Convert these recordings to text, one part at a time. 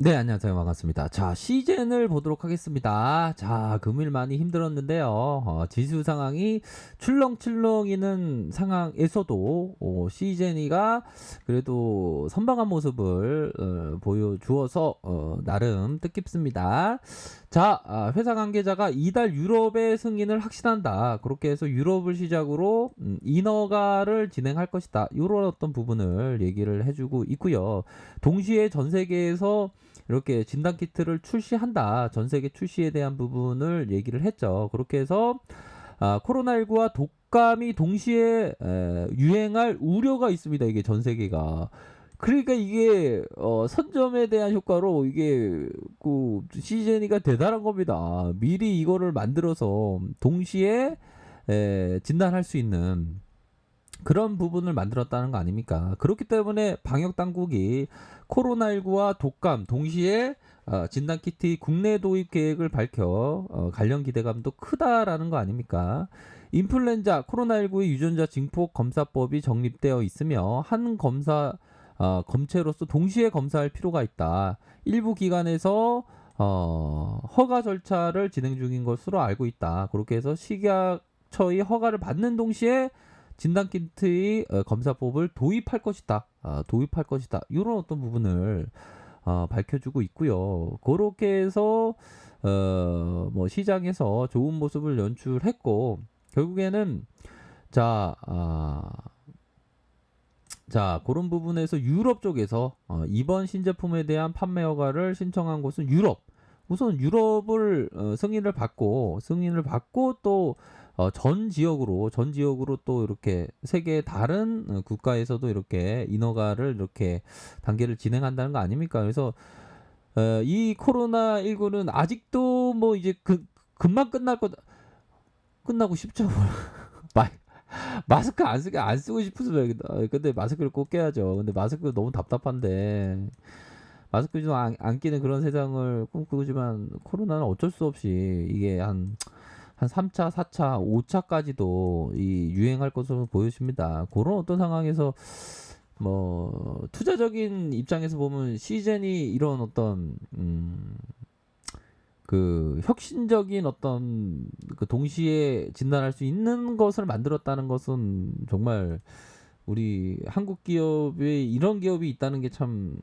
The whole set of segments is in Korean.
네, 안녕하세요. 반갑습니다. 자, 시젠을 보도록 하겠습니다. 자, 금일 많이 힘들었는데요. 지수 상황이 출렁출렁이는 상황에서도 시젠이가 그래도 선방한 모습을 보여주어서 나름 뜻깊습니다. 자, 회사 관계자가 이달 유럽의 승인을 확신한다. 그렇게 해서 유럽을 시작으로 인허가를 진행할 것이다. 이런 어떤 부분을 얘기를 해주고 있고요. 동시에 전 세계에서 이렇게 진단 키트를 출시한다. 전 세계 출시에 대한 부분을 얘기를 했죠. 그렇게 해서 코로나19와 독감이 동시에 유행할 우려가 있습니다. 이게 전 세계가. 그러니까 이게 선점에 대한 효과로 이게 그 시제니가 대단한 겁니다. 미리 이거를 만들어서 동시에 진단할 수 있는 그런 부분을 만들었다는 거 아닙니까? 그렇기 때문에 방역 당국이 코로나19와 독감 동시에 진단키트 국내 도입 계획을 밝혀 관련 기대감도 크다라는 거 아닙니까? 인플루엔자 코로나19의 유전자 증폭 검사법이 정립되어 있으며 한 검사 검체로서 동시에 검사할 필요가 있다. 일부 기관에서 허가 절차를 진행 중인 것으로 알고 있다. 그렇게 해서 식약처의 허가를 받는 동시에 진단키트의 검사법을 도입할 것이다. 도입할 것이다. 이런 어떤 부분을 밝혀주고 있고요. 그렇게 해서 뭐 시장에서 좋은 모습을 연출했고 결국에는 자, 자 그런 부분에서 유럽 쪽에서 이번 신제품에 대한 판매 허가를 신청한 곳은 유럽. 우선 유럽을 승인을 받고 또 전 지역으로 또 이렇게 세계 다른 국가에서도 이렇게 인허가를 이렇게 단계를 진행한다는 거 아닙니까? 그래서 이 코로나19는 아직도 뭐 이제 금방 끝나고 싶죠. 마, 마스크 안 쓰고 싶어서 근데 마스크를 꼭 껴야죠. 근데 마스크 너무 답답한데 마스크 좀 안 끼는 그런 세상을 꿈꾸지만 코로나는 어쩔 수 없이 이게 한 3차, 4차, 5차까지도 이 유행할 것으로 보여집니다. 그런 어떤 상황에서 뭐 투자적인 입장에서 보면 시젠이 이런 어떤 그 혁신적인 어떤 그 동시에 진단할 수 있는 것을 만들었다는 것은 정말 우리 한국 기업에 이런 기업이 있다는 게 참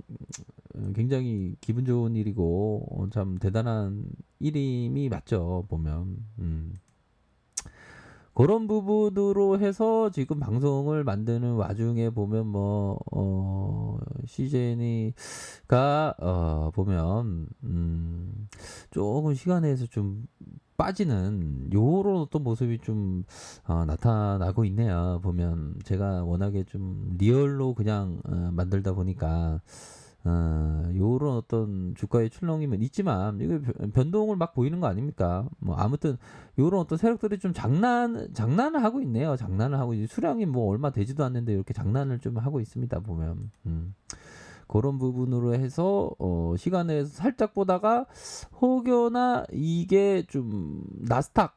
굉장히 기분 좋은 일이고 참 대단한 일임이 맞죠 보면. 그런 부분으로 해서 지금 방송을 만드는 와중에 보면 뭐 CJ가 보면 조금 시간에서 좀 빠지는 요런 어떤 모습이 좀 나타나고 있네요. 보면 제가 워낙에 좀 리얼로 그냥 만들다 보니까 요런 어떤 주가의 출렁임은 있지만 이게 변동을 막 보이는 거 아닙니까? 뭐 아무튼 요런 어떤 세력들이 좀 장난을 하고 있네요. 장난을 하고 수량이 뭐 얼마 되지도 않는데 이렇게 장난을 좀 하고 있습니다. 보면 그런 부분으로 해서 시간에서 살짝 보다가 혹여나 이게 좀 나스닥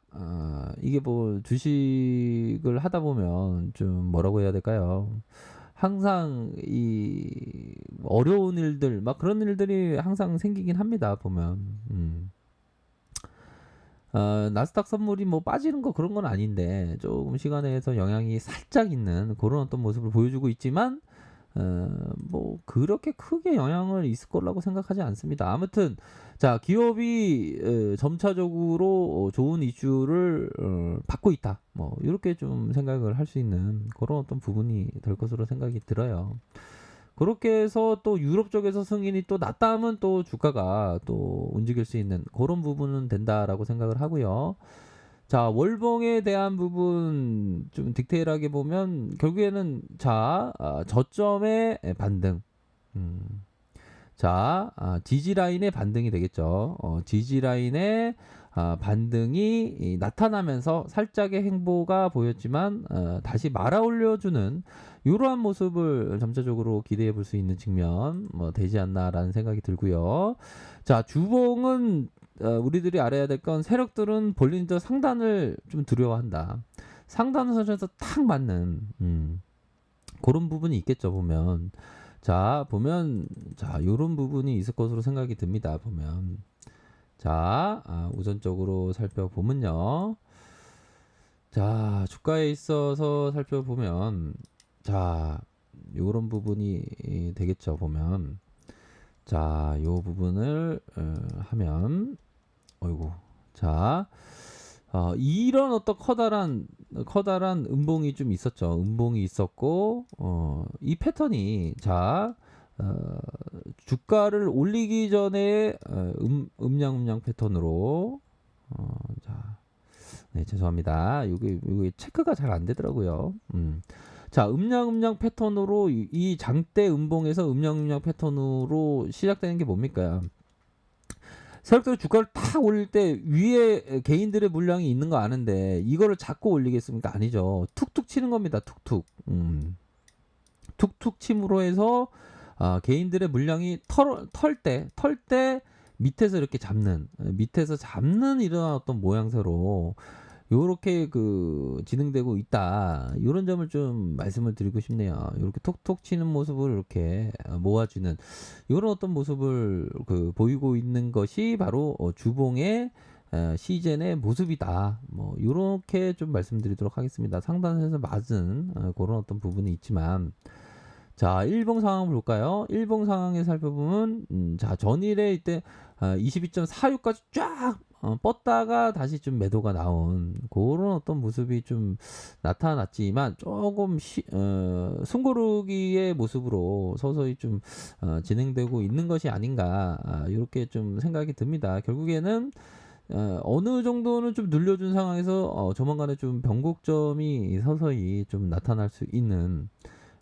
이게 뭐 주식을 하다 보면 좀 뭐라고 해야 될까요? 항상 이 어려운 일들 막 그런 일들이 항상 생기긴 합니다. 보면 나스닥 선물이 뭐 빠지는 거 그런 건 아닌데 조금 시간에서 영향이 살짝 있는 그런 어떤 모습을 보여주고 있지만 뭐 그렇게 크게 영향을 있을 거라고 생각하지 않습니다. 아무튼 자 기업이 점차적으로 좋은 이슈를 받고 있다. 뭐 이렇게 좀 생각을 할 수 있는 그런 어떤 부분이 될 것으로 생각이 들어요. 그렇게 해서 또 유럽 쪽에서 승인이 또 났다면 또 주가가 또 움직일 수 있는 그런 부분은 된다라고 생각을 하고요. 자, 월봉에 대한 부분 좀 디테일하게 보면 결국에는 자, 저점의 반등. 음. 자, 지지 라인의 반등이 되겠죠. 지지 라인의 반등이 나타나면서 살짝의 행보가 보였지만 다시 말아 올려주는 이러한 모습을 점차적으로 기대해 볼 수 있는 측면 뭐 되지 않나라는 생각이 들고요. 자, 주봉은 우리들이 알아야 될 건 세력들은 볼린저 상단을 좀 두려워한다. 상단 선에서 탁 맞는 그런 부분이 있겠죠 보면. 자, 보면 자, 요런 부분이 있을 것으로 생각이 듭니다. 보면. 자, 우선적으로 살펴보면요. 자, 주가에 있어서 살펴보면 자, 요런 부분이 되겠죠. 보면. 자, 요 부분을 하면 어이구. 자, 이런 어떤 커다란 음봉이 좀 있었죠. 음봉이 있었고, 이 패턴이, 자, 어, 주가를 올리기 전에, 음량 패턴으로, 자, 네, 죄송합니다. 요게 체크가 잘 안 되더라고요. 자, 음량 패턴으로, 이 장대 음봉에서 음량 패턴으로 시작되는 게 뭡니까? 세력들이 주가를 탁 올릴 때 위에 개인들의 물량이 있는 거 아는데 이거를 자꾸 올리겠습니까? 아니죠. 툭툭 치는 겁니다. 툭툭. 툭툭 침으로 해서 개인들의 물량이 털 때 밑에서 이렇게 밑에서 잡는 이런 어떤 모양새로 요렇게 진행되고 있다. 요런 점을 좀 말씀을 드리고 싶네요. 요렇게 톡톡 치는 모습을 이렇게 모아주는 요런 어떤 모습을 보이고 있는 것이 바로 주봉의 시즌의 모습이다. 뭐 요렇게 좀 말씀드리도록 하겠습니다. 상단에서 맞은 그런 어떤 부분이 있지만 자, 일봉 상황 볼까요? 일봉 상황에 살펴보면 자, 전일에 이때 22.46까지 쫙 뻗다가 다시 좀 매도가 나온 그런 어떤 모습이 좀 나타났지만 조금 숨고르기의 모습으로 서서히 좀 진행되고 있는 것이 아닌가 이렇게 좀 생각이 듭니다. 결국에는 어느 정도는 좀 눌려준 상황에서 조만간에 좀 변곡점이 서서히 좀 나타날 수 있는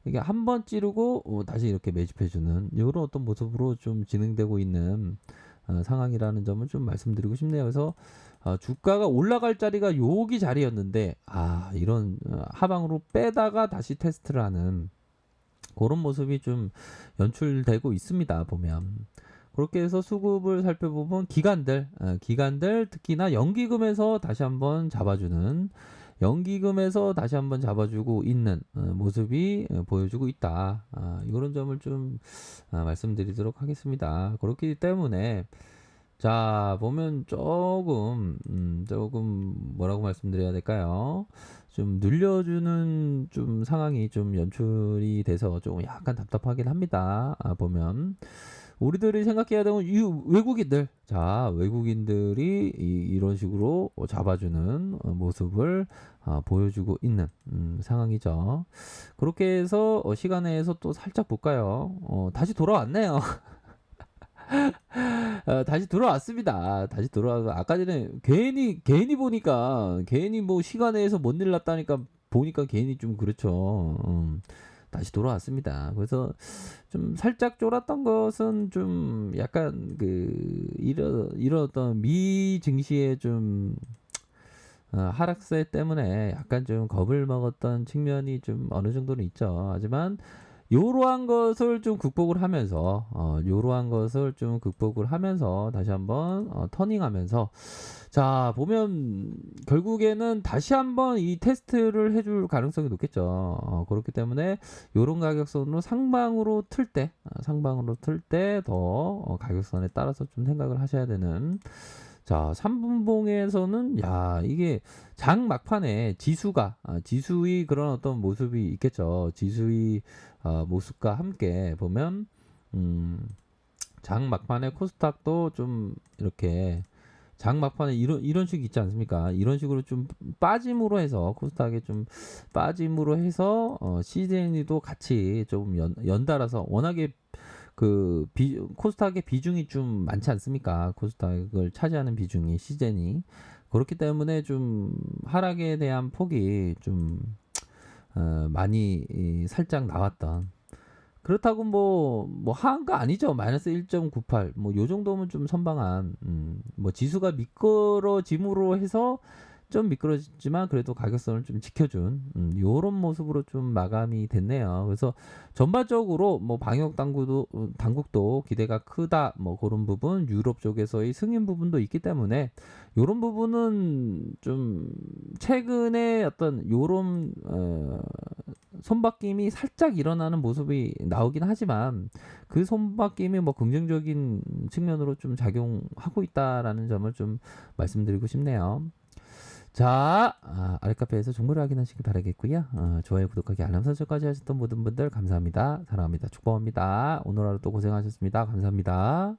이게 한 번 찌르고 다시 이렇게 매집해주는 이런 어떤 모습으로 좀 진행되고 있는 상황이라는 점을 좀 말씀드리고 싶네요. 그래서 주가가 올라갈 자리가 여기 자리였는데 이런 하방으로 빼다가 다시 테스트를 하는 그런 모습이 좀 연출되고 있습니다. 보면 그렇게 해서 수급을 살펴보면 기관들 특히나 연기금에서 다시 한번 잡아주는 연기금에서 다시 한번 잡아주고 있는 모습이 보여주고 있다. 이런 점을 좀 말씀드리도록 하겠습니다. 그렇기 때문에 자 보면 조금 뭐라고 말씀드려야 될까요? 좀 늘려주는 좀 상황이 좀 연출이 돼서 좀 약간 답답하긴 합니다. 보면 우리들이 생각해야 되는 이 외국인들, 자 외국인들이 이런 식으로 잡아주는 모습을 보여주고 있는 상황이죠. 그렇게 해서 시간에서 또 살짝 볼까요? 다시 돌아왔네요. 다시 돌아왔습니다. 다시 돌아와서 아까 전에 괜히 보니까 괜히 뭐 시간에서 못 일났다니까 보니까 괜히 좀 그렇죠. 다시 돌아왔습니다. 그래서 좀 살짝 쫄았던 것은 좀 약간 이런 어떤 미 증시의 좀 하락세 때문에 약간 좀 겁을 먹었던 측면이 좀 어느 정도는 있죠. 하지만 요러한 것을 좀 극복을 하면서 다시 한번 터닝하면서 자 보면 결국에는 다시 한번 이 테스트를 해줄 가능성이 높겠죠. 그렇기 때문에 요런 가격선으로 상방으로 틀 때 더 가격선에 따라서 좀 생각을 하셔야 되는 자 3분봉에서는 야 이게 장 막판에 지수의 그런 어떤 모습이 있겠죠. 지수의 모습과 함께 보면 장 막판에 코스닥도 좀 이렇게 장 막판에 이런 식 있지 않습니까? 이런 식으로 좀 빠짐으로 해서 코스닥에 좀 빠짐으로 해서 CJ도 같이 좀 연달아서 워낙에 코스닥의 비중이 좀 많지 않습니까? 코스닥을 차지하는 비중이 CJ이 그렇기 때문에 좀 하락에 대한 폭이 좀 많이 살짝 나왔던 그렇다고 뭐 하한가 아니죠. 마이너스 1.98 뭐 요 정도면 좀 선방한 뭐 지수가 미끄러짐으로 해서 좀 미끄러지지만 그래도 가격선을 좀 지켜준 요런 모습으로 좀 마감이 됐네요. 그래서 전반적으로 뭐 방역 당국도 기대가 크다 뭐 그런 부분 유럽 쪽에서의 승인 부분도 있기 때문에 요런 부분은 좀 최근에 어떤 요런 손바뀜이 살짝 일어나는 모습이 나오긴 하지만 그 손바뀜이 뭐 긍정적인 측면으로 좀 작용하고 있다라는 점을 좀 말씀드리고 싶네요. 자, 아랫카페에서 정보를 확인하시기 바라겠고요. 좋아요, 구독하기, 알람 설정까지 하셨던 모든 분들 감사합니다. 사랑합니다. 축복합니다. 오늘 하루 또 고생하셨습니다. 감사합니다.